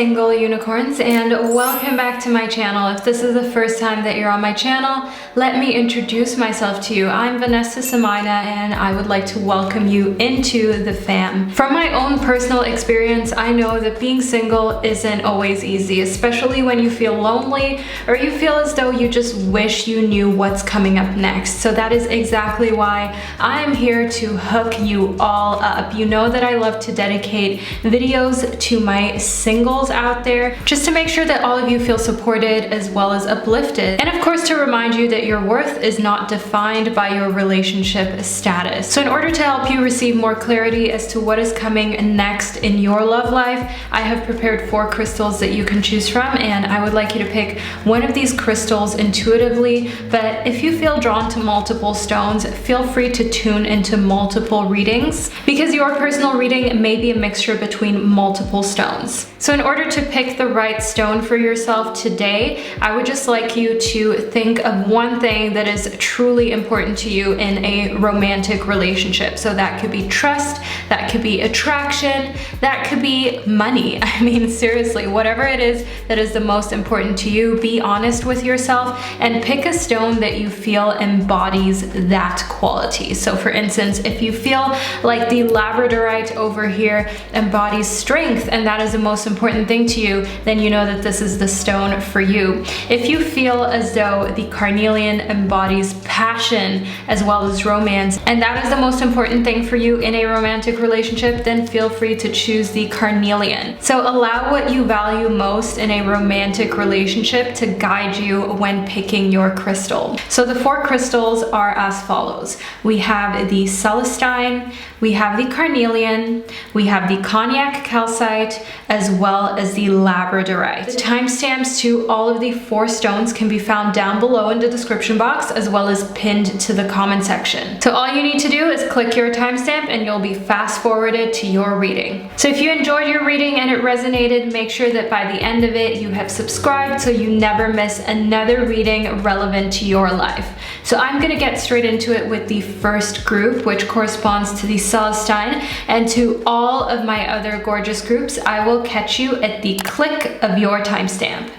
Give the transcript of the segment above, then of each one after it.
single unicorns, and welcome back to my channel. If this is the first time that you're on my channel, let me introduce myself to you. I'm Vanessa and I, and I would like to welcome you into the fam. From my own personal experience, I know that being single isn't always easy, especially when you feel lonely or you feel as though you just wish you knew what's coming up next. So that is exactly why I'm here to hook you all up. You know that I love to dedicate videos to my singles out there, just to make sure that all of you feel supported as well as uplifted. And of course, to remind you that your worth is not defined by your relationship status. So in order to help you receive more clarity as to what is coming next in your love life, I have prepared 4 crystals that you can choose from, and I would like you to pick one of these crystals intuitively. But if you feel drawn to multiple stones, feel free to tune into multiple readings, because your personal reading may be a mixture between multiple stones. So in order to pick the right stone for yourself today, I would just like you to think of one thing that is truly important to you in a romantic relationship. So that could be trust, that could be attraction, that could be money. I mean, seriously, whatever it is that is the most important to you, be honest with yourself and pick a stone that you feel embodies that quality. So for instance, if you feel like the Labradorite over here embodies strength and that is the most important thing to you, then you know that this is the stone for you. If you feel as though the Carnelian embodies passion as well as romance, and that is the most important thing for you in a romantic relationship, then feel free to choose the Carnelian. So allow what you value most in a romantic relationship to guide you when picking your crystal. So the 4 crystals are as follows. We have the Celestine, we have the Carnelian, we have the Cognac Calcite, as well as the Labradorite. The timestamps to all of the 4 stones can be found down below in the description box, as well as pinned to the comment section. So all you need to do is click your timestamp and you'll be fast forwarded to your reading. So if you enjoyed your reading and it resonated, make sure that by the end of it you have subscribed so you never miss another reading relevant to your life. So I'm gonna get straight into it with the first group, which corresponds to the Celestine, and to all of my other gorgeous groups, I will catch you at the click of your timestamp.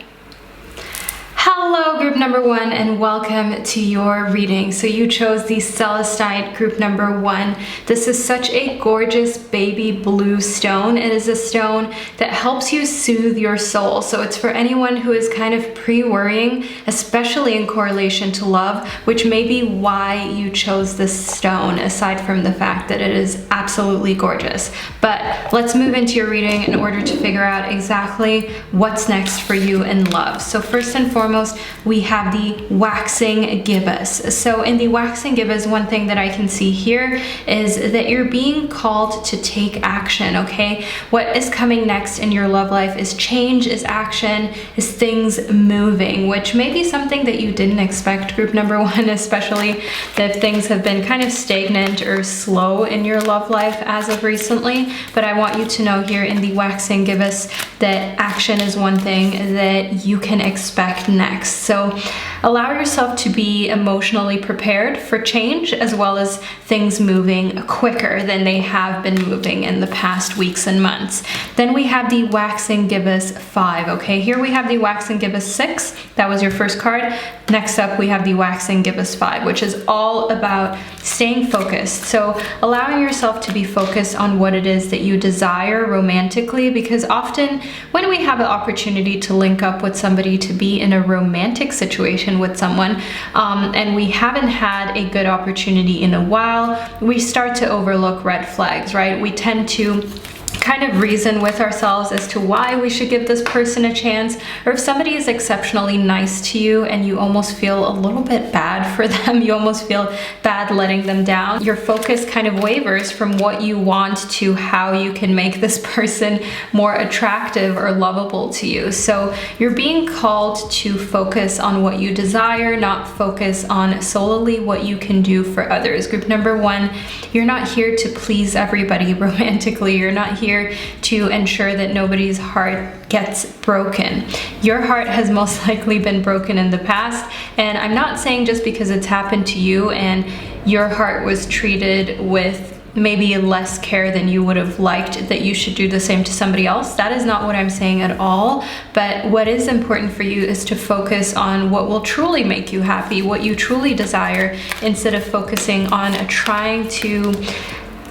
Hello group number 1 and welcome to your reading. So you chose the Celestine group number 1. This is such a gorgeous baby blue stone. It is a stone that helps you soothe your soul. So it's for anyone who is kind of pre-worrying, especially in correlation to love, which may be why you chose this stone, aside from the fact that it is absolutely gorgeous. But let's move into your reading in order to figure out exactly what's next for you in love. So first and foremost, we have the waxing gibbous. So in the waxing gibbous, one thing that I can see here is that you're being called to take action, okay? What is coming next in your love life is change, is action, is things moving, which may be something that you didn't expect, group number 1, especially if things have been kind of stagnant or slow in your love life as of recently. But I want you to know here in the waxing gibbous that action is one thing that you can expect next. So allow yourself to be emotionally prepared for change, as well as things moving quicker than they have been moving in the past weeks and months. Then we have the waxing gibbous 5, okay? Here we have the waxing gibbous 6. That was your first card. Next up, we have the waxing gibbous 5, which is all about staying focused. So allowing yourself to be focused on what it is that you desire romantically, because often when we have an opportunity to link up with somebody, to be in a romantic situation with someone, and we haven't had a good opportunity in a while, we start to overlook red flags, right? We tend to kind of reason with ourselves as to why we should give this person a chance, or if somebody is exceptionally nice to you and you almost feel a little bit bad for them, you almost feel bad letting them down, your focus kind of wavers from what you want to how you can make this person more attractive or lovable to you. So you're being called to focus on what you desire, not focus on solely what you can do for others. Group number 1, you're not here to please everybody romantically. You're not here to ensure that nobody's heart gets broken. Your heart has most likely been broken in the past, and I'm not saying just because it's happened to you and your heart was treated with maybe less care than you would have liked, that you should do the same to somebody else. That is not what I'm saying at all. But what is important for you is to focus on what will truly make you happy, what you truly desire, instead of focusing on trying to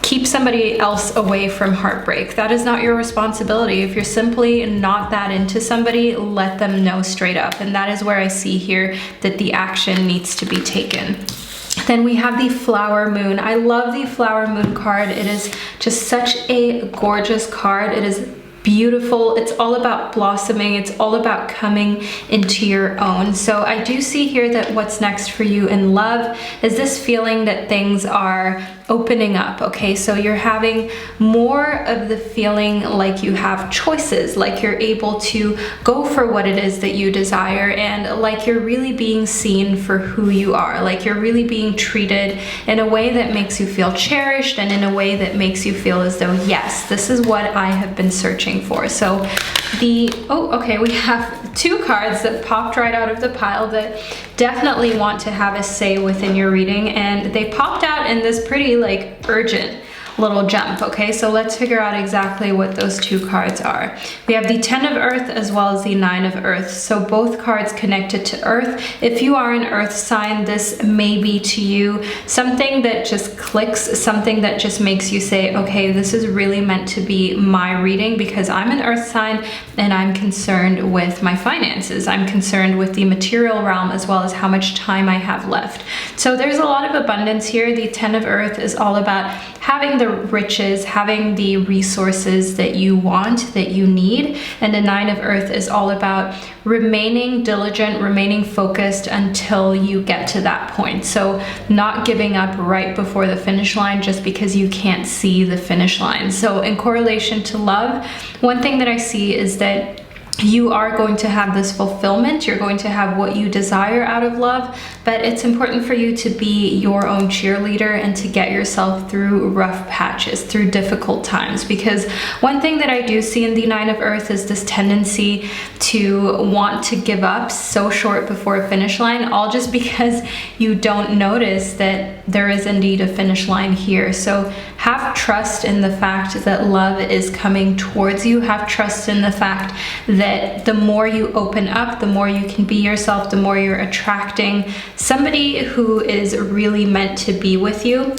keep somebody else away from heartbreak. That is not your responsibility. If you're simply not that into somebody, let them know straight up. And that is where I see here that the action needs to be taken. Then we have the flower moon. I love the flower moon card. It is just such a gorgeous card. It is beautiful. It's all about blossoming. It's all about coming into your own. So I do see here that what's next for you in love is this feeling that things are opening up, okay? So you're having more of the feeling like you have choices, like you're able to go for what it is that you desire, and like you're really being seen for who you are, like you're really being treated in a way that makes you feel cherished, and in a way that makes you feel as though, yes, this is what I have been searching for. So we have two cards that popped right out of the pile that definitely want to have a say within your reading, and they popped out in this pretty like urgent little jump, okay? So let's figure out exactly what those two cards are. We have the 10 of Earth as well as the 9 of Earth. So both cards connected to Earth. If you are an Earth sign, this may be to you something that just clicks, something that just makes you say, okay, this is really meant to be my reading, because I'm an Earth sign and I'm concerned with my finances. I'm concerned with the material realm as well as how much time I have left. So there's a lot of abundance here. The 10 of Earth is all about having the riches, having the resources that you want, that you need. And the 9 of Earth is all about remaining diligent, remaining focused until you get to that point. So not giving up right before the finish line just because you can't see the finish line. So in correlation to love, one thing that I see is that you are going to have this fulfillment, you're going to have what you desire out of love, but it's important for you to be your own cheerleader and to get yourself through rough patches, through difficult times. Because one thing that I do see in the 9 of Earth is this tendency to want to give up so short before a finish line, all just because you don't notice that there is indeed a finish line here. So have trust in the fact that love is coming towards you. Have trust in the fact that the more you open up, the more you can be yourself, the more you're attracting somebody who is really meant to be with you,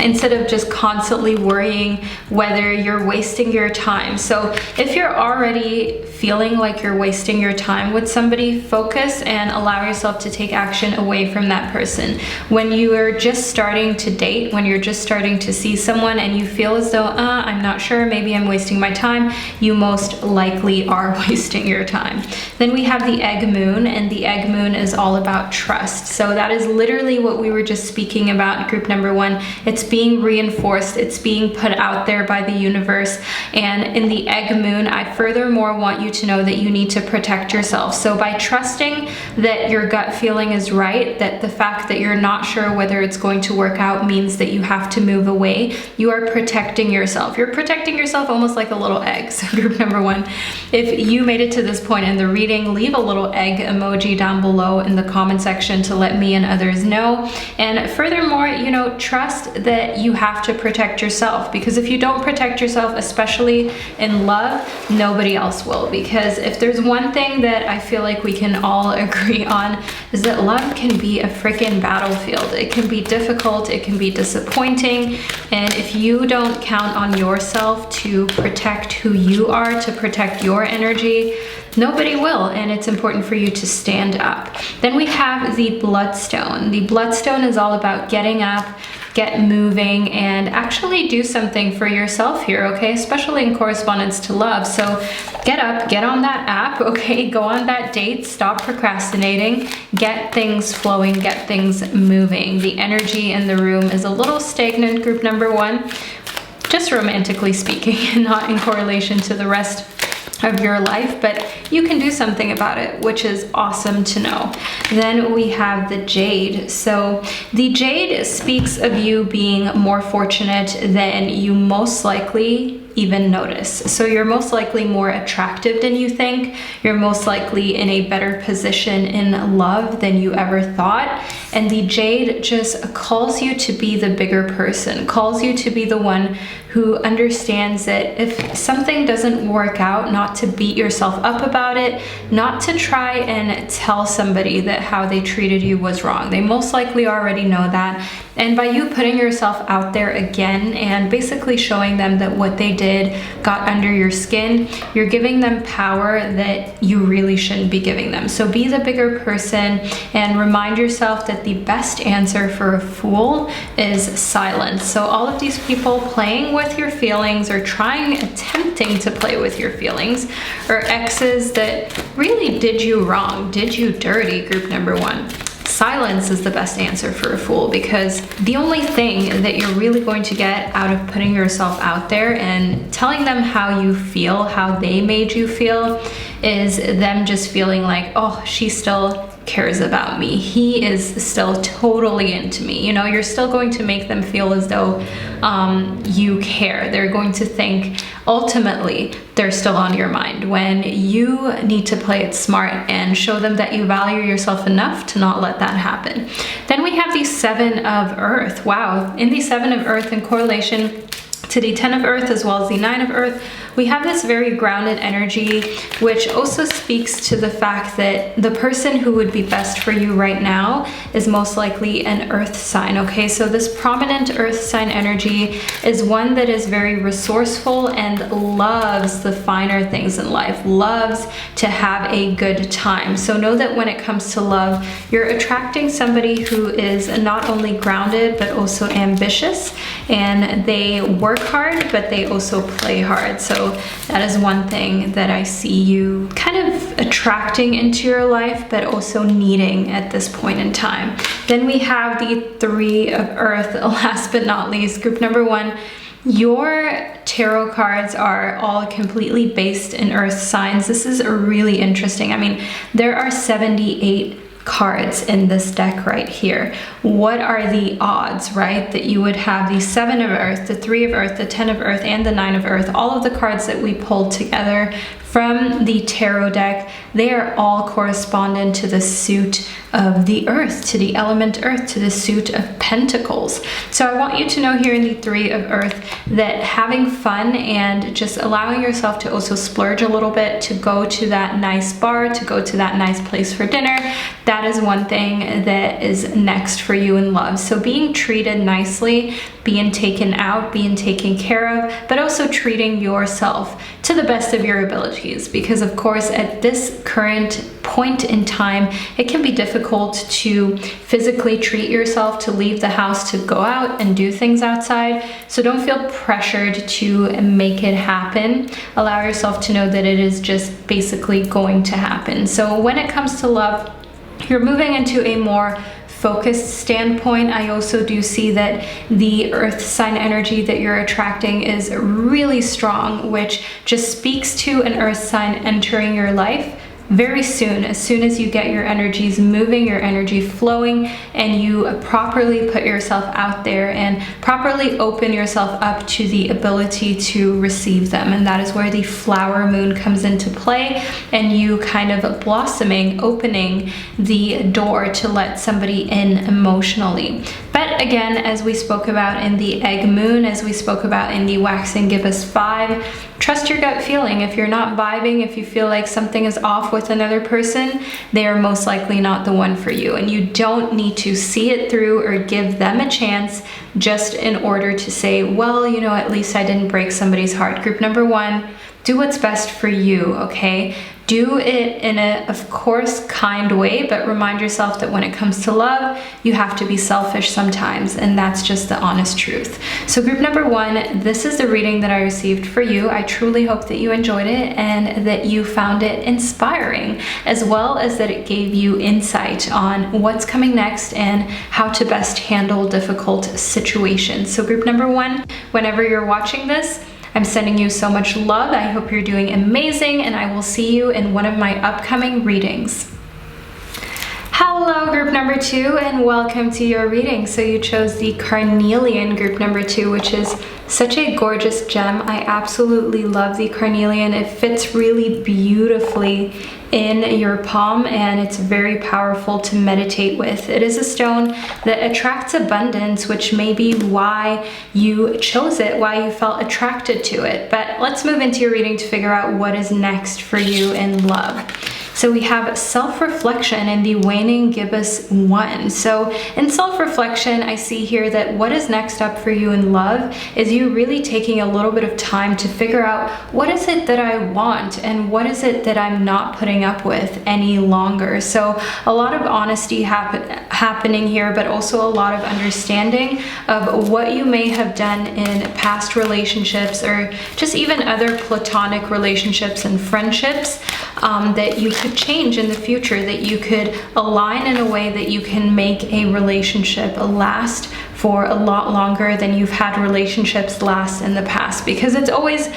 instead of just constantly worrying whether you're wasting your time. So if you're already feeling like you're wasting your time with somebody, focus and allow yourself to take action away from that person. When you are just starting to date, when you're just starting to see someone and you feel as though, I'm not sure, maybe I'm wasting my time, you most likely are wasting your time. Then we have the egg moon, and the egg moon is all about trust. So that is literally what we were just speaking about in group number 1. It's being reinforced, it's being put out there by the universe. And in the egg moon, I furthermore want you to know that you need to protect yourself. So by trusting that your gut feeling is right, that the fact that you're not sure whether it's going to work out means that you have to move away, you are protecting yourself. You're protecting yourself almost like a little egg. So group number 1, if you made it to this point in the reading, leave a little egg emoji down below in the comment section to let me and others know. And furthermore, you know, trust that you have to protect yourself, because if you don't protect yourself, especially in love, nobody else will. Because if there's one thing that I feel like we can all agree on, is that love can be a freaking battlefield. It can be difficult, it can be disappointing, and if you don't count on yourself to protect who you are, to protect your energy, nobody will, and it's important for you to stand up. Then we have the bloodstone. The bloodstone is all about getting up, get moving, and actually do something for yourself here, okay? Especially in correspondence to love. So get up, get on that app, okay? Go on that date, stop procrastinating, get things flowing, get things moving. The energy in the room is a little stagnant, group number 1, just romantically speaking, and not in correlation to the rest of your life, but you can do something about it, which is awesome to know. Then we have the jade. So the jade speaks of you being more fortunate than you most likely even notice. So you're most likely more attractive than you think. You're most likely in a better position in love than you ever thought. And the jade just calls you to be the bigger person, calls you to be the one who understands that if something doesn't work out, not to beat yourself up about it, not to try and tell somebody that how they treated you was wrong. They most likely already know that. And by you putting yourself out there again and basically showing them that what they did got under your skin, you're giving them power that you really shouldn't be giving them. So be the bigger person and remind yourself that the best answer for a fool is silence. So all of these people playing with your feelings or attempting to play with your feelings, or exes that really did you wrong, did you dirty, group number one. Silence is the best answer for a fool, because the only thing that you're really going to get out of putting yourself out there and telling them how you feel, how they made you feel, is them just feeling like, oh, she still cares about me. He is still totally into me. You know, you're still going to make them feel as though you care. They're going to think ultimately they're still on your mind, when you need to play it smart and show them that you value yourself enough to not let that happen. Then we have the 7 of Earth. Wow, in the 7 of Earth, in correlation to the 10 of Earth as well as the 9 of Earth, we have this very grounded energy, which also speaks to the fact that the person who would be best for you right now is most likely an earth sign, okay? So this prominent earth sign energy is one that is very resourceful and loves the finer things in life, loves to have a good time. So know that when it comes to love, you're attracting somebody who is not only grounded, but also ambitious, and they work hard, but they also play hard. So that is one thing that I see you kind of attracting into your life, but also needing at this point in time. Then we have the 3 of Earth, last but not least, group number 1. Your tarot cards are all completely based in earth signs. This is really interesting. I mean, there are 78 cards in this deck right here. What are the odds, right, that you would have the 7 of Earth, the 3 of Earth, the 10 of Earth, and the 9 of Earth, all of the cards that we pulled together from the tarot deck, they are all correspondent to the suit of the earth, to the element earth, to the suit of pentacles. So I want you to know here in the 3 of Earth that having fun and just allowing yourself to also splurge a little bit, to go to that nice bar, to go to that nice place for dinner, that is one thing that is next for you in love. So being treated nicely, being taken out, being taken care of, but also treating yourself to the best of your abilities, because of course at this current point in time it can be difficult to physically treat yourself, to leave the house, to go out and do things outside. So don't feel pressured to make it happen. Allow yourself to know that it is just basically going to happen. So when it comes to love, you're moving into a more focused standpoint. I also do see that the earth sign energy that you're attracting is really strong, which just speaks to an earth sign entering your life very soon. As soon as you get your energies moving, your energy flowing, and you properly put yourself out there and properly open yourself up to the ability to receive them. And that is where the flower moon comes into play, and you kind of blossoming, opening the door to let somebody in emotionally. But again, as we spoke about in the egg moon, as we spoke about in the waxing gibbous 5, trust your gut feeling. If you're not vibing, if you feel like something is off with another person, they are most likely not the one for you. And you don't need to see it through or give them a chance just in order to say, well, you know, at least I didn't break somebody's heart. Group number 1, do what's best for you, okay? Do it in a, of course, kind way, but remind yourself that when it comes to love, you have to be selfish sometimes, and that's just the honest truth. So group number 1, this is the reading that I received for you. I truly hope that you enjoyed it and that you found it inspiring, as well as that it gave you insight on what's coming next and how to best handle difficult situations. So group number 1, whenever you're watching this, I'm sending you so much love. I hope you're doing amazing, and I will see you in one of my upcoming readings. Hello, group number 2, and welcome to your reading. So you chose the Carnelian group number 2, which is such a gorgeous gem. I absolutely love the Carnelian. It fits really beautifully in your palm, and it's very powerful to meditate with. It is a stone that attracts abundance, which may be why you chose it, why you felt attracted to it. But let's move into your reading to figure out what is next for you in love. So we have self-reflection in the waning gibbous 1. So in self-reflection, I see here that what is next up for you in love is you really taking a little bit of time to figure out what is it that I want and what is it that I'm not putting up with any longer. So a lot of honesty happening here, but also a lot of understanding of what you may have done in past relationships or just even other platonic relationships and friendships that you could change in the future, that you could align in a way that you can make a relationship last for a lot longer than you've had relationships last in the past, because it's always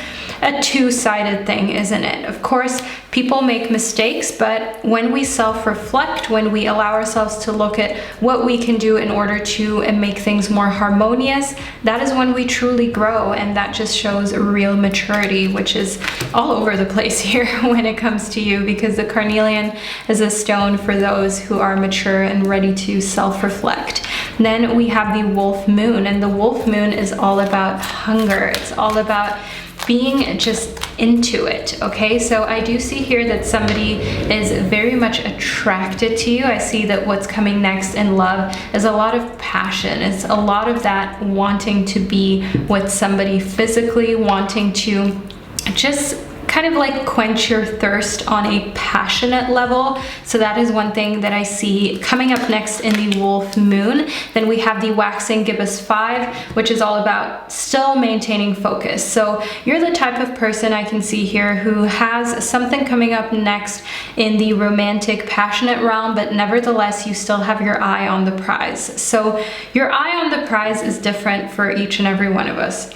a two-sided thing, isn't it? Of course, people make mistakes, but when we self-reflect, when we allow ourselves to look at what we can do in order to make things more harmonious, that is when we truly grow, and that just shows real maturity, which is all over the place here when it comes to you, because the Carnelian is a stone for those who are mature and ready to self-reflect. Then we have the wolf moon, and the wolf moon is all about hunger. It's all about being just into it, okay? So I do see here that somebody is very much attracted to you. I see that what's coming next in love is a lot of passion. It's a lot of that wanting to be with somebody physically, wanting to just kind of like quench your thirst on a passionate level. So that is one thing that I see coming up next in the wolf moon. Then we have the waxing gibbous 5, which is all about still maintaining focus. So you're the type of person I can see here who has something coming up next in the romantic, passionate realm, but nevertheless, you still have your eye on the prize. So your eye on the prize is different for each and every one of us.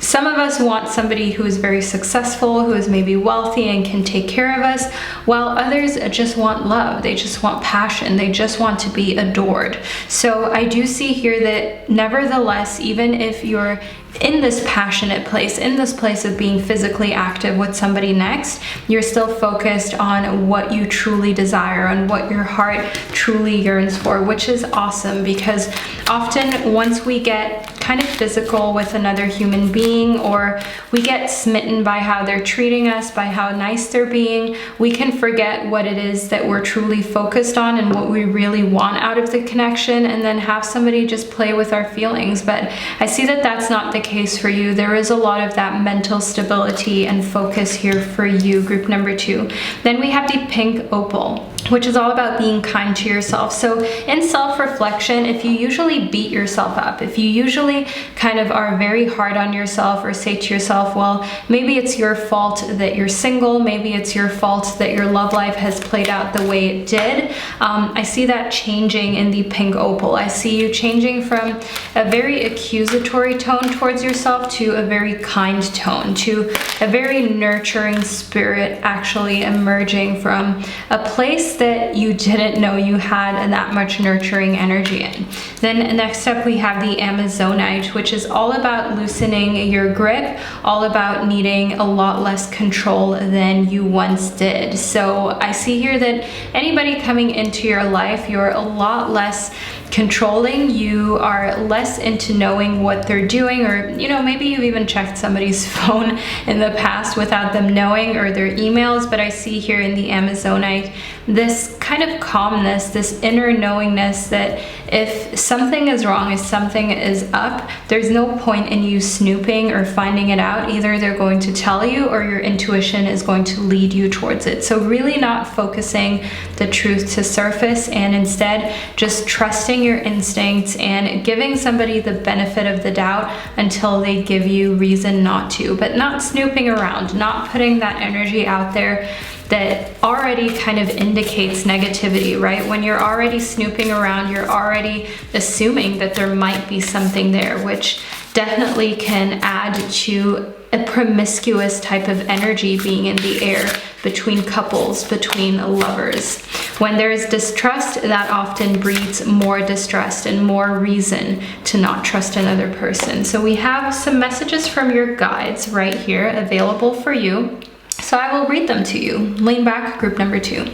Some of us want somebody who is very successful, who is maybe wealthy and can take care of us, while others just want love. They just want passion. They just want to be adored. So I do see here that nevertheless, even if you're in this passionate place, in this place of being physically active with somebody next, you're still focused on what you truly desire and what your heart truly yearns for, which is awesome, because often once we get kind of physical with another human being, or we get smitten by how they're treating us, by how nice they're being, we can forget what it is that we're truly focused on and what we really want out of the connection, and then have somebody just play with our feelings. But I see that that's not the case for you. There is a lot of that mental stability and focus here for you, group number 2. Then we have the pink opal, which is all about being kind to yourself. So in self-reflection, if you usually beat yourself up, if you usually kind of are very hard on yourself, or say to yourself, well, maybe it's your fault that you're single, maybe it's your fault that your love life has played out the way it did, I see that changing in the pink opal. I see you changing from a very accusatory tone towards yourself to a very kind tone, to a very nurturing spirit actually emerging from a place that you didn't know you had that much nurturing energy in. Then next up we have the Amazonite, which is all about loosening your grip, all about needing a lot less control than you once did. So I see here that anybody coming into your life, you're a lot less controlling, you are less into knowing what they're doing, or maybe you've even checked somebody's phone in the past without them knowing, or their emails. But I see here in the Amazonite this kind of calmness, this inner knowingness that if something is wrong, if something is up, there's no point in you snooping or finding it out. Either they're going to tell you, or your intuition is going to lead you towards it. So really not focusing the truth to surface, and instead just trusting your instincts and giving somebody the benefit of the doubt until they give you reason not to, but not snooping around, not putting that energy out there that already kind of indicates negativity, right? When you're already snooping around, you're already assuming that there might be something there, which definitely can add to a promiscuous type of energy being in the air between couples, between lovers. When there is distrust, that often breeds more distrust and more reason to not trust another person. So we have some messages from your guides right here available for you. So I will read them to you. Lean back, group number 2.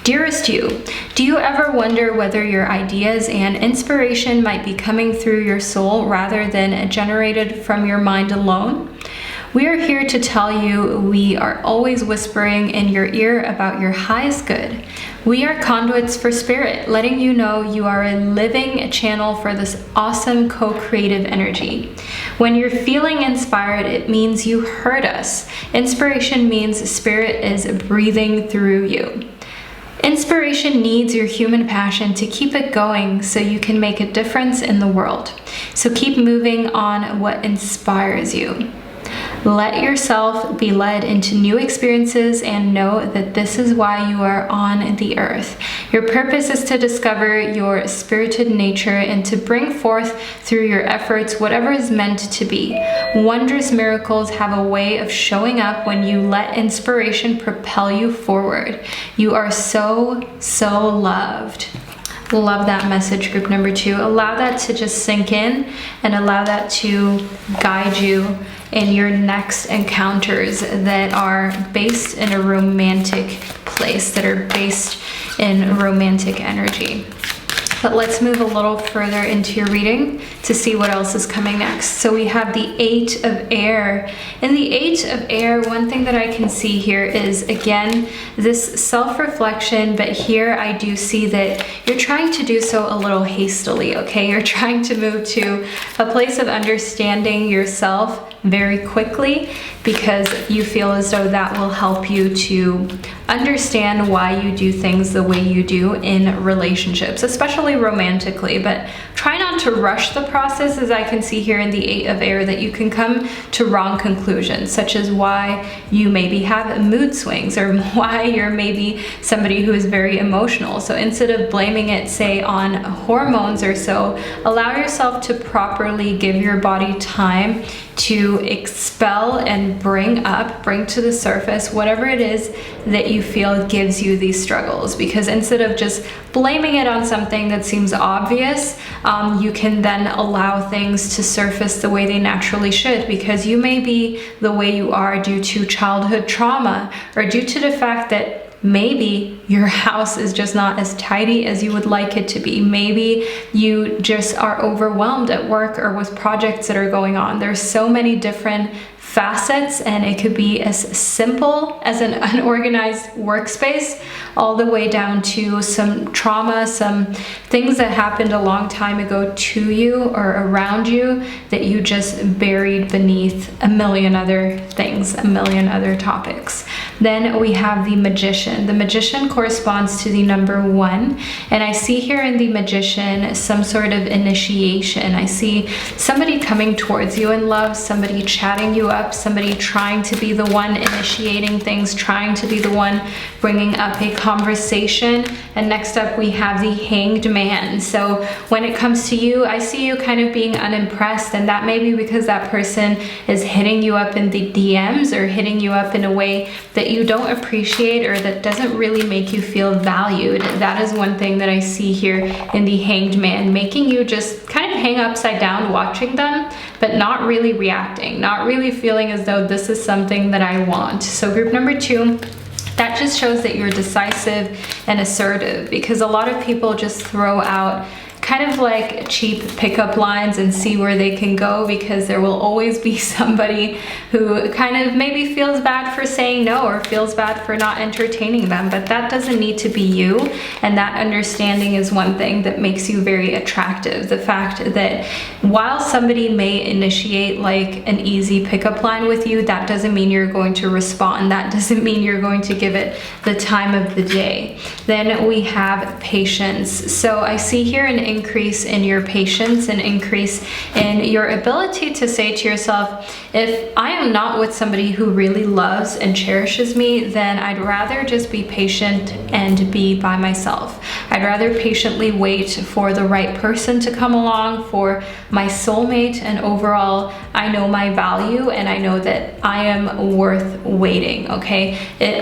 Dearest you, do you ever wonder whether your ideas and inspiration might be coming through your soul rather than generated from your mind alone? We are here to tell you we are always whispering in your ear about your highest good. We are conduits for spirit, letting you know you are a living channel for this awesome co-creative energy. When you're feeling inspired, it means you heard us. Inspiration means spirit is breathing through you. Inspiration needs your human passion to keep it going so you can make a difference in the world. So keep moving on what inspires you. Let yourself be led into new experiences and know that this is why you are on the earth. Your purpose is to discover your spirited nature and to bring forth through your efforts whatever is meant to be. Wondrous miracles have a way of showing up when you let inspiration propel you forward. You are so, so loved. Love that message, group number 2. Allow that to just sink in and allow that to guide you in your next encounters that are based in a romantic place, that are based in romantic energy. But let's move a little further into your reading to see what else is coming next. So we have the 8 of Air. In the 8 of Air, one thing that I can see here is, again, this self-reflection, but here I do see that you're trying to do so a little hastily, okay? You're trying to move to a place of understanding yourself very quickly because you feel as though that will help you to understand why you do things the way you do in relationships, especially romantically. But try not to rush the process, as I can see here in the 8 of Air, that you can come to wrong conclusions, such as why you maybe have mood swings or why you're maybe somebody who is very emotional. So instead of blaming it, say, on hormones or so, allow yourself to properly give your body time to expel and bring to the surface whatever it is that you feel gives you these struggles. Because instead of just blaming it on something that seems obvious, you can then allow things to surface the way they naturally should, because you may be the way you are due to childhood trauma or due to the fact that maybe your house is just not as tidy as you would like it to be. Maybe you just are overwhelmed at work or with projects that are going on. There's so many different facets, and it could be as simple as an unorganized workspace all the way down to some trauma, some things that happened a long time ago to you or around you that you just buried beneath a million other things, a million other topics. Then we have the Magician. The Magician corresponds to the number 1, and I see here in the Magician some sort of initiation. I see somebody coming towards you in love, somebody chatting you up, somebody trying to be the one initiating things, trying to be the one bringing up a conversation. And next up we have the Hanged Man. So when it comes to you, I see you kind of being unimpressed, and that may be because that person is hitting you up in the DMs or hitting you up in a way that you don't appreciate or that doesn't really make you feel valued. That is one thing that I see here in the Hanged Man, making you just kind of hang upside down watching them, but not really reacting, not really feeling as though this is something that I want. So group number 2, that just shows that you're decisive and assertive, because a lot of people just throw out kind of like cheap pickup lines and see where they can go, because there will always be somebody who kind of maybe feels bad for saying no or feels bad for not entertaining them. But that doesn't need to be you, and that understanding is one thing that makes you very attractive. The fact that while somebody may initiate like an easy pickup line with you, that doesn't mean you're going to respond. That doesn't mean you're going to give it the time of the day. Then we have Patience. So I see here in English increase in your patience, an increase in your ability to say to yourself, if I am not with somebody who really loves and cherishes me, then I'd rather just be patient and be by myself. I'd rather patiently wait for the right person to come along, for my soulmate, and overall, I know my value and I know that I am worth waiting, okay?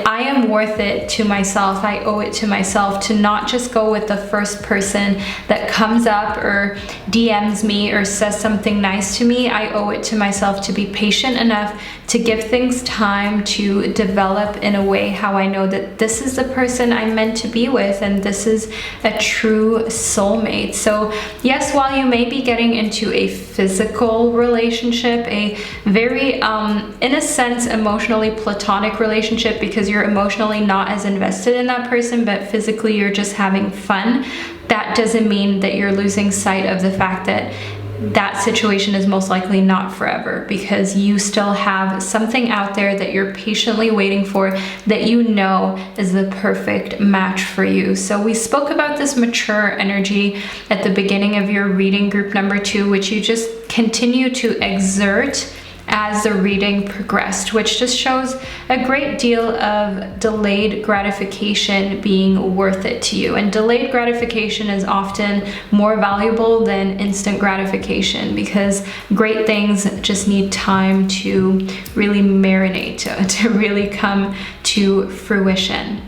I am worth it to myself. I owe it to myself to not just go with the first person that comes up or DMs me or says something nice to me. I owe it to myself to be patient enough to give things time to develop in a way how I know that this is the person I'm meant to be with and this is a true soulmate. So yes, while you may be getting into a physical relationship, a very, in a sense, emotionally platonic relationship, because you're emotionally not as invested in that person, but physically you're just having fun, that doesn't mean that you're losing sight of the fact that that situation is most likely not forever, because you still have something out there that you're patiently waiting for that you know is the perfect match for you. So we spoke about this mature energy at the beginning of your reading, group number 2, which you just continue to exert as the reading progressed, which just shows a great deal of delayed gratification being worth it to you. And delayed gratification is often more valuable than instant gratification, because great things just need time to really marinate, to really come to fruition.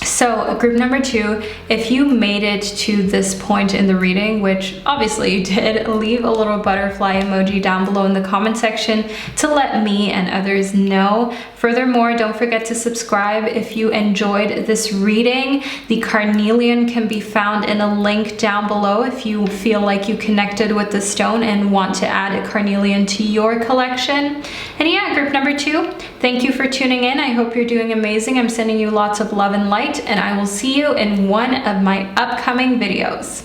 So group number 2, if you made it to this point in the reading, which obviously you did, leave a little butterfly emoji down below in the comment section to let me and others know. Furthermore, don't forget to subscribe if you enjoyed this reading. The Carnelian can be found in a link down below if you feel like you connected with the stone and want to add a Carnelian to your collection. And yeah, group number 2, thank you for tuning in. I hope you're doing amazing. I'm sending you lots of love and light, and I will see you in one of my upcoming videos.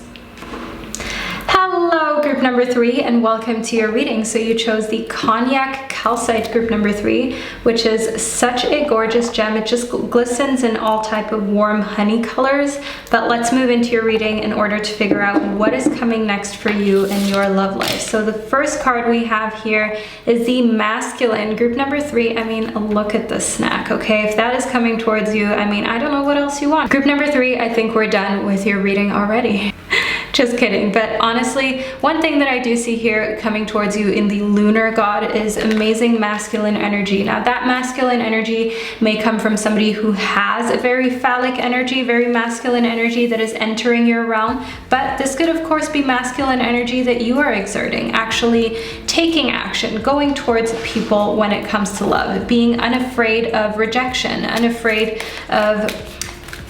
Hello, group number 3, and welcome to your reading. So you chose the Cognac Calcite, group number 3, which is such a gorgeous gem. It just glistens in all type of warm honey colors. But let's move into your reading in order to figure out what is coming next for you in your love life. So the first card we have here is the masculine, group number 3. I mean, look at this snack, okay? If that is coming towards you, I mean, I don't know what else you want. Group number 3, I think we're done with your reading already. Just kidding. But honestly, one thing that I do see here coming towards you in the lunar god is amazing masculine energy. Now that masculine energy may come from somebody who has a very phallic energy, very masculine energy that is entering your realm, but this could of course be masculine energy that you are exerting, actually taking action, going towards people when it comes to love, being unafraid of rejection, unafraid of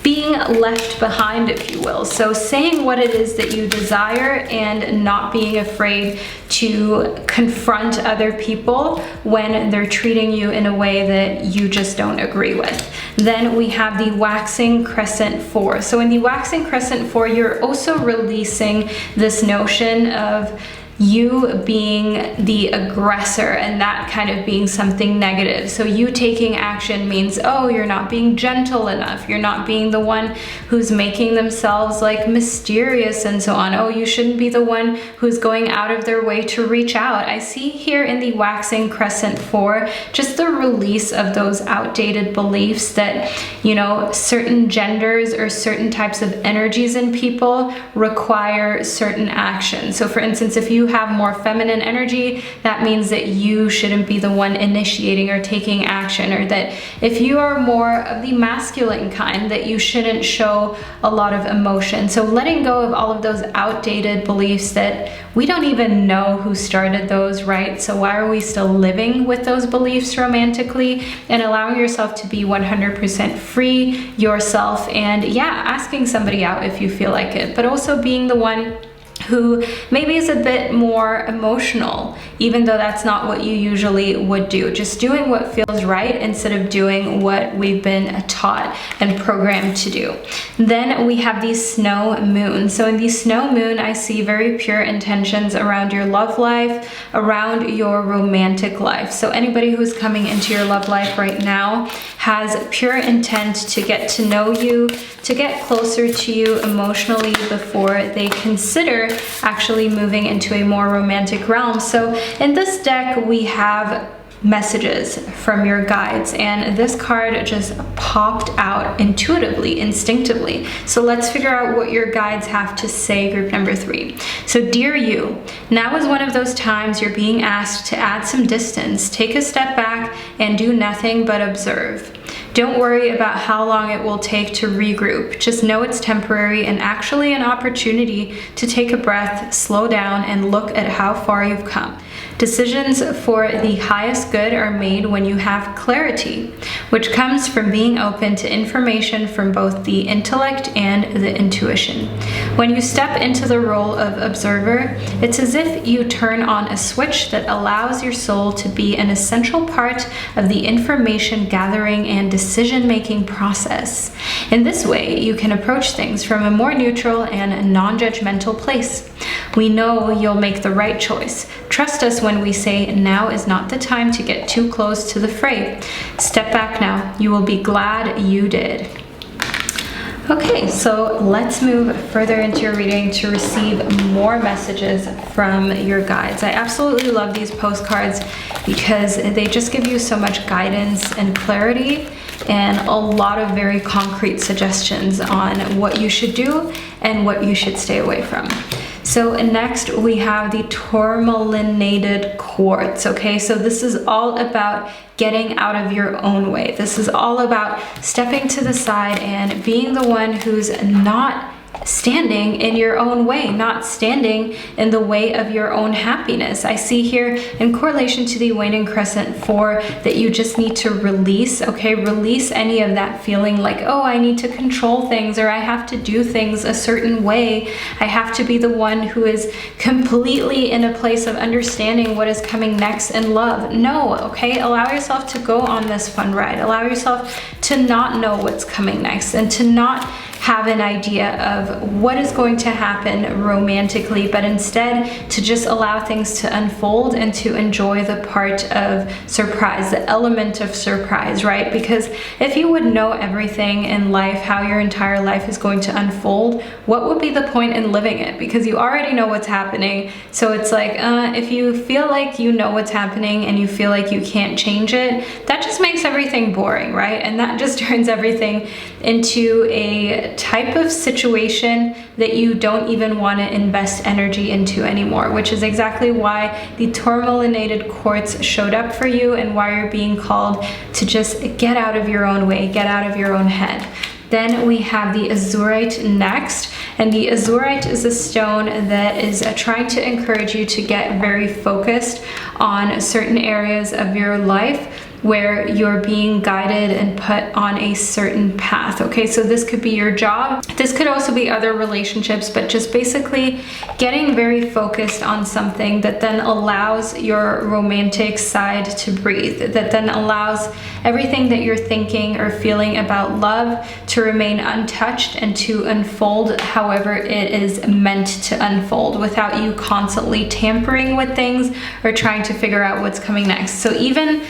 being left behind, if you will. So saying what it is that you desire and not being afraid to confront other people when they're treating you in a way that you just don't agree with. Then we have the waxing crescent 4. So in the waxing crescent 4, you're also releasing this notion of you being the aggressor and that kind of being something negative. So you taking action means, oh, you're not being gentle enough. You're not being the one who's making themselves like mysterious and so on. Oh, you shouldn't be the one who's going out of their way to reach out. I see here in the waxing crescent 4, just the release of those outdated beliefs that, you know, certain genders or certain types of energies in people require certain action. So for instance, if you have more feminine energy, that means that you shouldn't be the one initiating or taking action, or that if you are more of the masculine kind, that you shouldn't show a lot of emotion. So letting go of all of those outdated beliefs that we don't even know who started those, right? So why are we still living with those beliefs romantically? And allowing yourself to be 100% free yourself, and yeah, asking somebody out if you feel like it, but also being the one who maybe is a bit more emotional, even though that's not what you usually would do. Just doing what feels right instead of doing what we've been taught and programmed to do. Then we have the snow moon. So in the snow moon, I see very pure intentions around your love life, around your romantic life. So anybody who's coming into your love life right now has pure intent to get to know you, to get closer to you emotionally before they consider start actually moving into a more romantic realm. So in this deck, we have messages from your guides, and this card just popped out intuitively, instinctively. So let's figure out what your guides have to say, group number 3. So dear you, now is one of those times you're being asked to add some distance, take a step back and do nothing but observe. Don't worry about how long it will take to regroup. Just know it's temporary and actually an opportunity to take a breath, slow down, and look at how far you've come. Decisions for the highest good are made when you have clarity, which comes from being open to information from both the intellect and the intuition. When you step into the role of observer, it's as if you turn on a switch that allows your soul to be an essential part of the information gathering and decision-making process. In this way, you can approach things from a more neutral and non-judgmental place. We know you'll make the right choice. Trust us when we say now is not the time to get too close to the fray. Step back now. You will be glad you did. Okay, so let's move further into your reading to receive more messages from your guides. I absolutely love these postcards because they just give you so much guidance and clarity and a lot of very concrete suggestions on what you should do and what you should stay away from. So next we have the tourmalinated quartz. Okay, so this is all about getting out of your own way. This is all about stepping to the side and being the one who's not standing in your own way, not standing in the way of your own happiness. I see here in correlation to the waning crescent 4 that you just need to release, okay? Release any of that feeling like, oh, I need to control things, or I have to do things a certain way. I have to be the one who is completely in a place of understanding what is coming next in love. No, okay? Allow yourself to go on this fun ride. Allow yourself to not know what's coming next and to not have an idea of what is going to happen romantically, but instead to just allow things to unfold and to enjoy the part of surprise, the element of surprise, right? Because if you would know everything in life, how your entire life is going to unfold, what would be the point in living it? Because you already know what's happening. So it's like, if you feel like you know what's happening and you feel like you can't change it, that just makes everything boring, right? And that just turns everything into a type of situation that you don't even want to invest energy into anymore, which is exactly why the tourmalinated quartz showed up for you and why you're being called to just get out of your own way, get out of your own head. Then we have the azurite next, and the azurite is a stone that is trying to encourage you to get very focused on certain areas of your life where you're being guided and put on a certain path. Okay, so this could be your job. This could also be other relationships, but just basically getting very focused on something that then allows your romantic side to breathe, that then allows everything that you're thinking or feeling about love to remain untouched and to unfold however it is meant to unfold without you constantly tampering with things or trying to figure out what's coming next. So even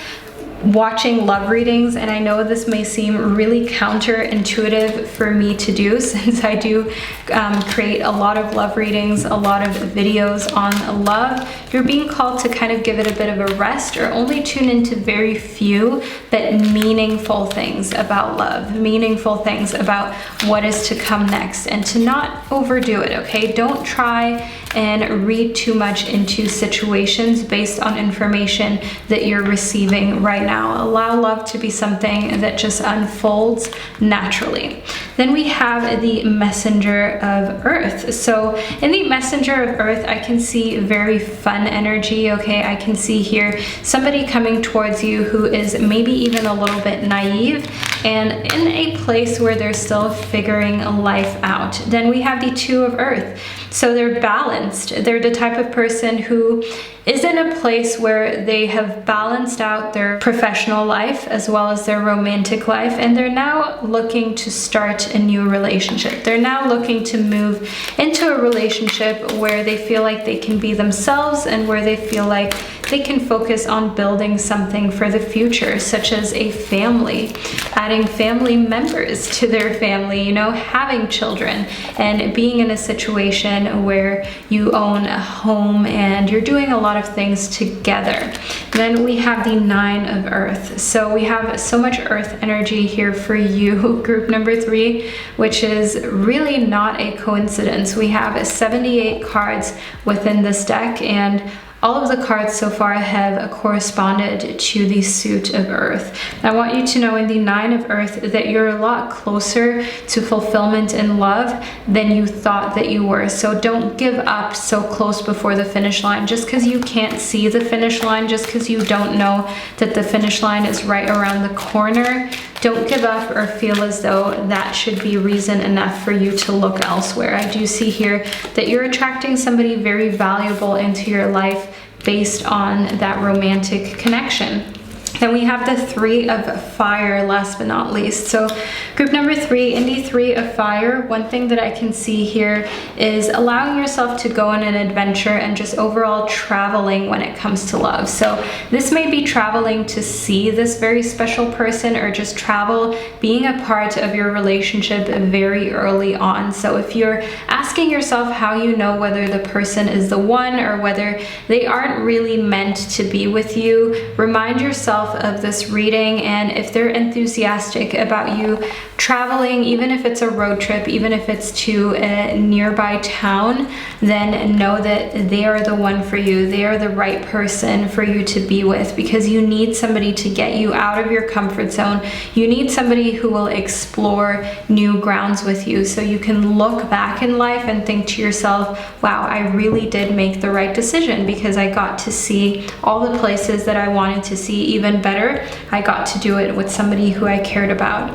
watching love readings, and I know this may seem really counterintuitive for me to do since I do create a lot of love readings, a lot of videos on love, you're being called to kind of give it a bit of a rest or only tune into very few but meaningful things about love, meaningful things about what is to come next, and to not overdo it, okay? Don't try and read too much into situations based on information that you're receiving right now. Allow love to be something that just unfolds naturally. Then we have the messenger of earth. So in the messenger of earth, I can see very fun energy, okay? I can see here somebody coming towards you who is maybe even a little bit naive and in a place where they're still figuring life out. Then we have the two of earth. So they're balanced. They're the type of person who is in a place where they have balanced out their professional life as well as their romantic life, and they're now looking to start a new relationship. They're now looking to move into a relationship where they feel like they can be themselves and where they feel like they can focus on building something for the future, such as a family, adding family members to their family, you know, having children, and being in a situation where you own a home and you're doing a lot of things together. Then we have the 9 of Earth. So we have so much Earth energy here for you, group number 3, which is really not a coincidence. We have 78 cards within this deck, and all of the cards so far have corresponded to the suit of Earth. I want you to know in the 9 of Earth that you're a lot closer to fulfillment in love than you thought that you were. So don't give up so close before the finish line. Just because you can't see the finish line, just because you don't know that the finish line is right around the corner, don't give up or feel as though that should be reason enough for you to look elsewhere. I do see here that you're attracting somebody very valuable into your life based on that romantic connection. Then we have the 3 of Fire, last but not least. So group number 3, in the 3 of Fire, one thing that I can see here is allowing yourself to go on an adventure and just overall traveling when it comes to love. So this may be traveling to see this very special person, or just travel being a part of your relationship very early on. So if you're asking yourself how you know whether the person is the one or whether they aren't really meant to be with you, remind yourself of this reading, and if they're enthusiastic about you traveling, even if it's a road trip, even if it's to a nearby town, then know that they are the one for you. They are the right person for you to be with, because you need somebody to get you out of your comfort zone. You need somebody who will explore new grounds with you, so you can look back in life and think to yourself, wow, I really did make the right decision, because I got to see all the places that I wanted to see. Even better, I got to do it with somebody who I cared about.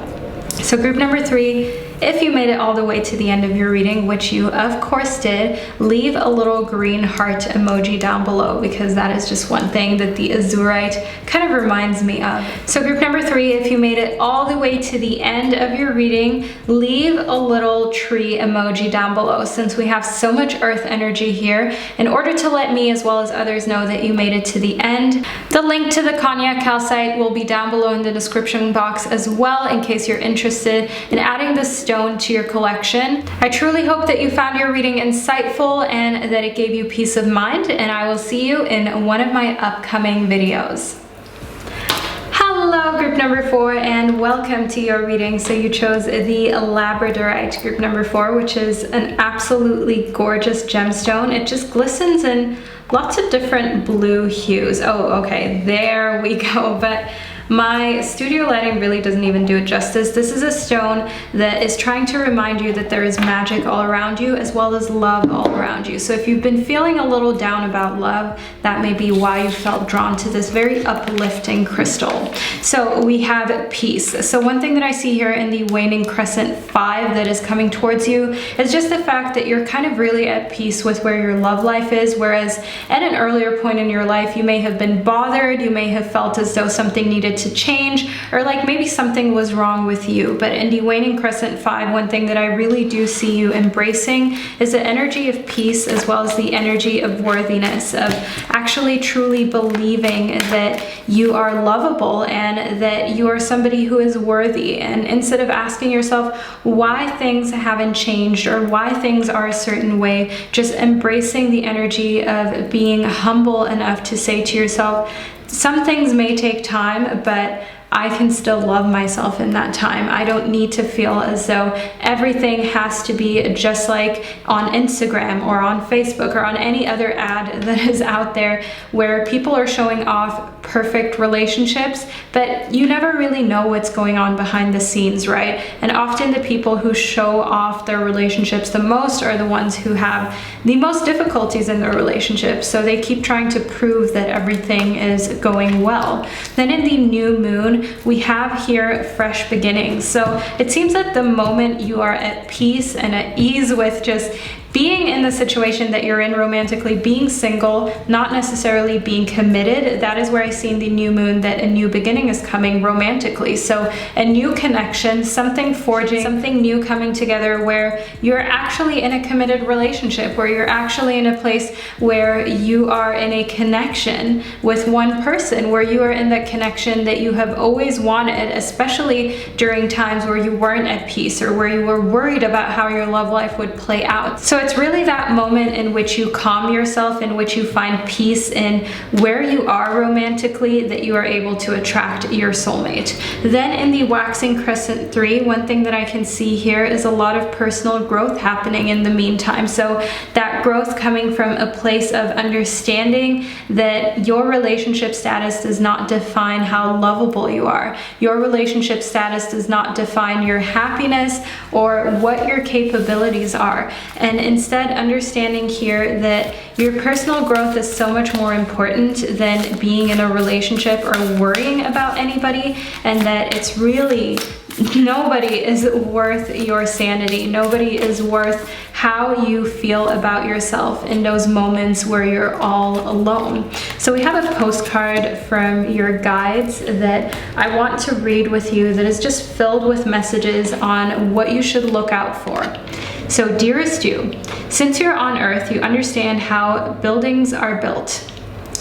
So group number 3, if you made it all the way to the end of your reading, which you of course did, leave a little green heart emoji down below, because that is just one thing that the azurite kind of reminds me of. So group number 3, if you made it all the way to the end of your reading, leave a little tree emoji down below. Since we have so much Earth energy here, in order to let me as well as others know that you made it to the end, the link to the Cognac Calcite will be down below in the description box as well, in case you're interested in adding this stone to your collection. I truly hope that you found your reading insightful and that it gave you peace of mind, and I will see you in one of my upcoming videos. Hello group number 4, and welcome to your reading. So you chose the Labradorite, group number 4, which is an absolutely gorgeous gemstone. It just glistens in lots of different blue hues. Oh, okay, there we go. But my studio lighting really doesn't even do it justice. This is a stone that is trying to remind you that there is magic all around you, as well as love all around you. So if you've been feeling a little down about love, that may be why you felt drawn to this very uplifting crystal. So we have peace. So one thing that I see here in the waning crescent 5 that is coming towards you is just the fact that you're kind of really at peace with where your love life is, whereas at an earlier point in your life, you may have been bothered, you may have felt as though something needed to change, or like maybe something was wrong with you. But in the waning crescent 5, one thing that I really do see you embracing is the energy of peace, as well as the energy of worthiness, of actually truly believing that you are lovable and that you are somebody who is worthy. And instead of asking yourself why things haven't changed or why things are a certain way, just embracing the energy of being humble enough to say to yourself, some things may take time, but I can still love myself in that time. I don't need to feel as though everything has to be just like on Instagram or on Facebook or on any other ad that is out there where people are showing off perfect relationships, but you never really know what's going on behind the scenes, right? And often the people who show off their relationships the most are the ones who have the most difficulties in their relationships. So they keep trying to prove that everything is going well. Then in the new moon, we have here fresh beginnings. So it seems that the moment you are at peace and at ease with just being in the situation that you're in romantically, being single, not necessarily being committed, that is where I see in the new moon that a new beginning is coming romantically. So a new connection, something forging, something new coming together where you're actually in a committed relationship, where you're actually in a place where you are in a connection with one person, where you are in that connection that you have always wanted, especially during times where you weren't at peace or where you were worried about how your love life would play out. So it's really that moment in which you calm yourself, in which you find peace in where you are romantically, that you are able to attract your soulmate. Then in the waxing crescent 3, one thing that I can see here is a lot of personal growth happening in the meantime. So that growth coming from a place of understanding that your relationship status does not define how lovable you are. Your relationship status does not define your happiness or what your capabilities are. And instead, understanding here that your personal growth is so much more important than being in a relationship or worrying about anybody, and that it's really nobody is worth your sanity. Nobody is worth how you feel about yourself in those moments where you're all alone. So we have a postcard from your guides that I want to read with you that is just filled with messages on what you should look out for. So, dearest you, since you're on Earth, you understand how buildings are built.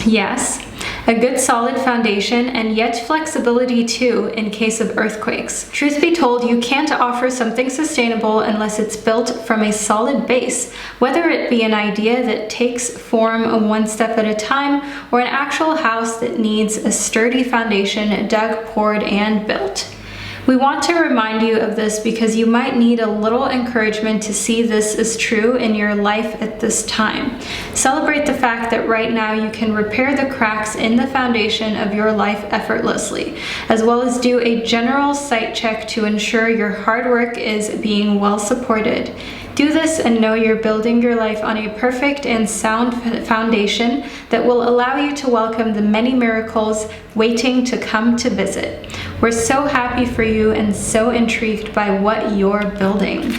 Yes, a good solid foundation, and yet flexibility too in case of earthquakes. Truth be told, you can't offer something sustainable unless it's built from a solid base, whether it be an idea that takes form one step at a time or an actual house that needs a sturdy foundation dug, poured, and built. We want to remind you of this because you might need a little encouragement to see this is true in your life at this time. Celebrate the fact that right now you can repair the cracks in the foundation of your life effortlessly, as well as do a general site check to ensure your hard work is being well supported. Do this and know you're building your life on a perfect and sound foundation that will allow you to welcome the many miracles waiting to come to visit. We're so happy for you and so intrigued by what you're building.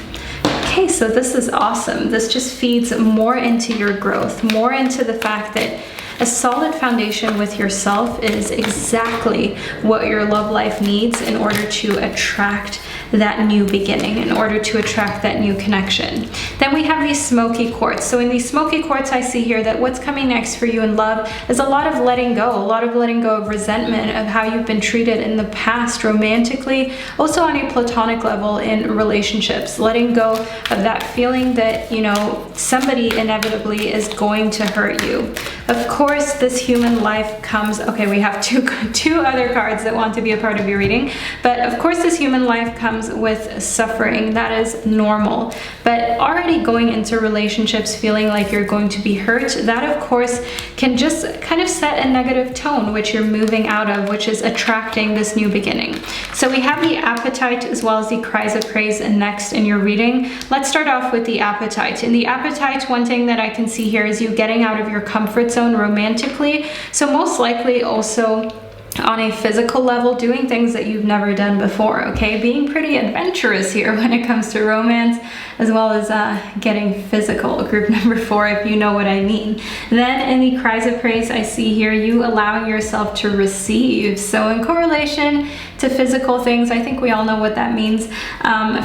Okay, so this is awesome. This just feeds more into your growth, more into the fact that a solid foundation with yourself is exactly what your love life needs in order to attract that new beginning, in order to attract that new connection. Then we have these smoky quartz. So in these smoky quartz, I see here that what's coming next for you in love is a lot of letting go of resentment of how you've been treated in the past romantically, also on a platonic level in relationships, letting go of that feeling that, you know, somebody inevitably is going to hurt you. Of course, this human life comes, okay, we have two other cards that want to be a part of your reading, but of course this human life comes with suffering. That is normal. But already going into relationships feeling like you're going to be hurt, that of course can just kind of set a negative tone, which you're moving out of, which is attracting this new beginning. So we have the appetite as well as the cries of praise next in your reading. Let's start off with the appetite. In the appetite, one thing that I can see here is you getting out of your comfort zone romantically. So most likely also on a physical level, doing things that you've never done before, okay? Being pretty adventurous here when it comes to romance, as well as getting physical, group number 4, if you know what I mean. Then in the cries of praise, I see here you allowing yourself to receive. So in correlation to physical things, I think we all know what that means.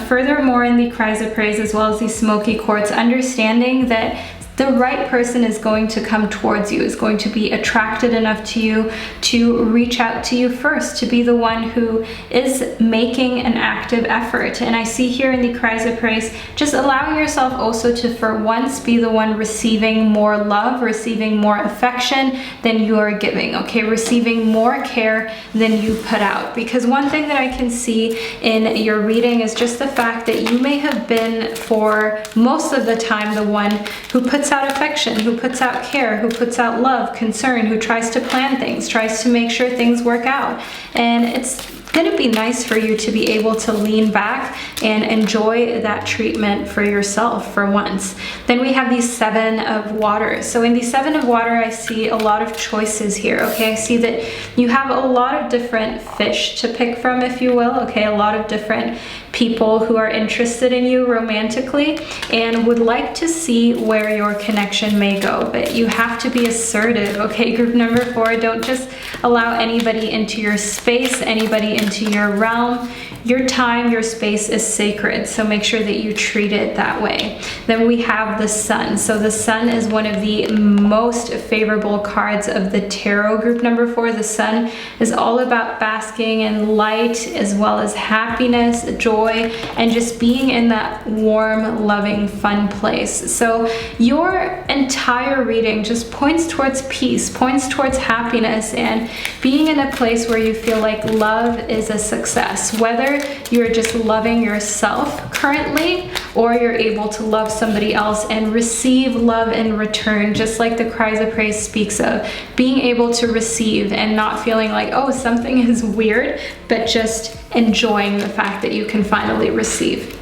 Furthermore, in the cries of praise, as well as the smoky quartz, understanding that the right person is going to come towards you, is going to be attracted enough to you to reach out to you first, to be the one who is making an active effort. And I see here in the cries of praise, just allowing yourself also to for once be the one receiving more love, receiving more affection than you are giving, okay? Receiving more care than you put out. Because one thing that I can see in your reading is just the fact that you may have been, for most of the time, the one who puts out affection, who puts out care, who puts out love, concern, who tries to plan things, tries to make sure things work out. And it's going to be nice for you to be able to lean back and enjoy that treatment for yourself for once. Then we have the 7 of water. So in the 7 of water, I see a lot of choices here, okay? I see that you have a lot of different fish to pick from, if you will, okay? A lot of different people who are interested in you romantically and would like to see where your connection may go, but you have to be assertive, okay? Group number 4, don't just allow anybody into your space, anybody into your realm. Your time, your space is sacred, so make sure that you treat it that way. Then we have the Sun. So the Sun is one of the most favorable cards of the tarot, group number 4. The Sun is all about basking in light as well as happiness, joy, and just being in that warm, loving, fun place. So your entire reading just points towards peace, points towards happiness, and being in a place where you feel like love is a success. Whether you're just loving yourself currently, or you're able to love somebody else and receive love in return, just like the Cries of Praise speaks of, being able to receive and not feeling like, oh, something is weird, but just enjoying the fact that you can finally receive.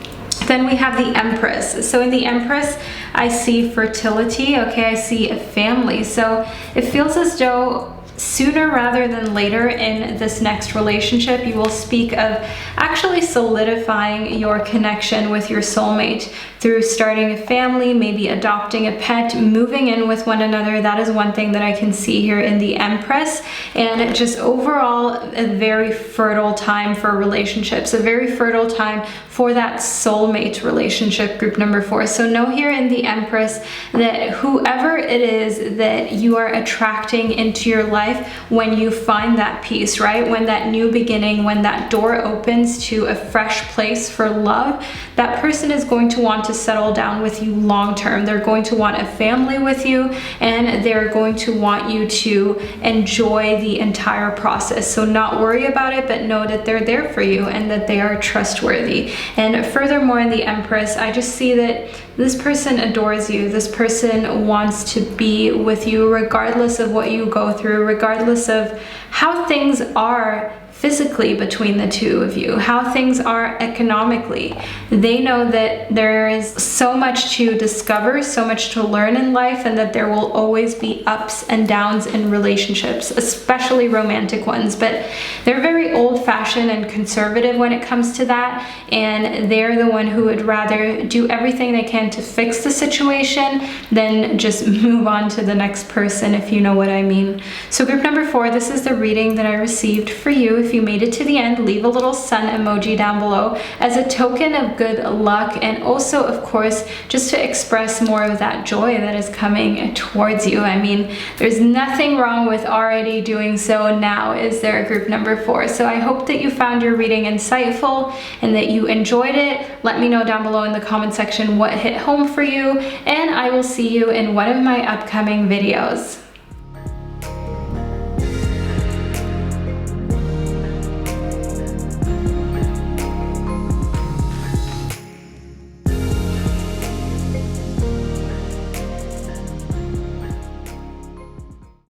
Then we have the Empress. So in the Empress, I see fertility, okay, I see a family. So it feels as though sooner rather than later in this next relationship, you will speak of actually solidifying your connection with your soulmate through starting a family, maybe adopting a pet, moving in with one another. That is one thing that I can see here in the Empress. And just overall, a very fertile time for relationships, a very fertile time for that soulmate relationship, group number 4. So know here in the Empress that whoever it is that you are attracting into your life, when you find that peace, right? When that new beginning, when that door opens to a fresh place for love, that person is going to want to settle down with you long term. They're going to want a family with you, and they're going to want you to enjoy the entire process. So not worry about it, but know that they're there for you and that they are trustworthy. And furthermore, in the Empress, I just see that this person adores you. This person wants to be with you regardless of what you go through, regardless of how things are physically between the two of you, how things are economically. They know that there is so much to discover, so much to learn in life, and that there will always be ups and downs in relationships, especially romantic ones. But they're very old-fashioned and conservative when it comes to that, and they're the one who would rather do everything they can to fix the situation than just move on to the next person, if you know what I mean. So group number 4, this is the reading that I received for you. If you made it to the end, leave a little sun emoji down below as a token of good luck, and also, of course, just to express more of that joy that is coming towards you. I mean, there's nothing wrong with already doing so now, is there, group number 4? So I hope that you found your reading insightful and that you enjoyed it. Let me know down below in the comment section what hit home for you, and I will see you in one of my upcoming videos.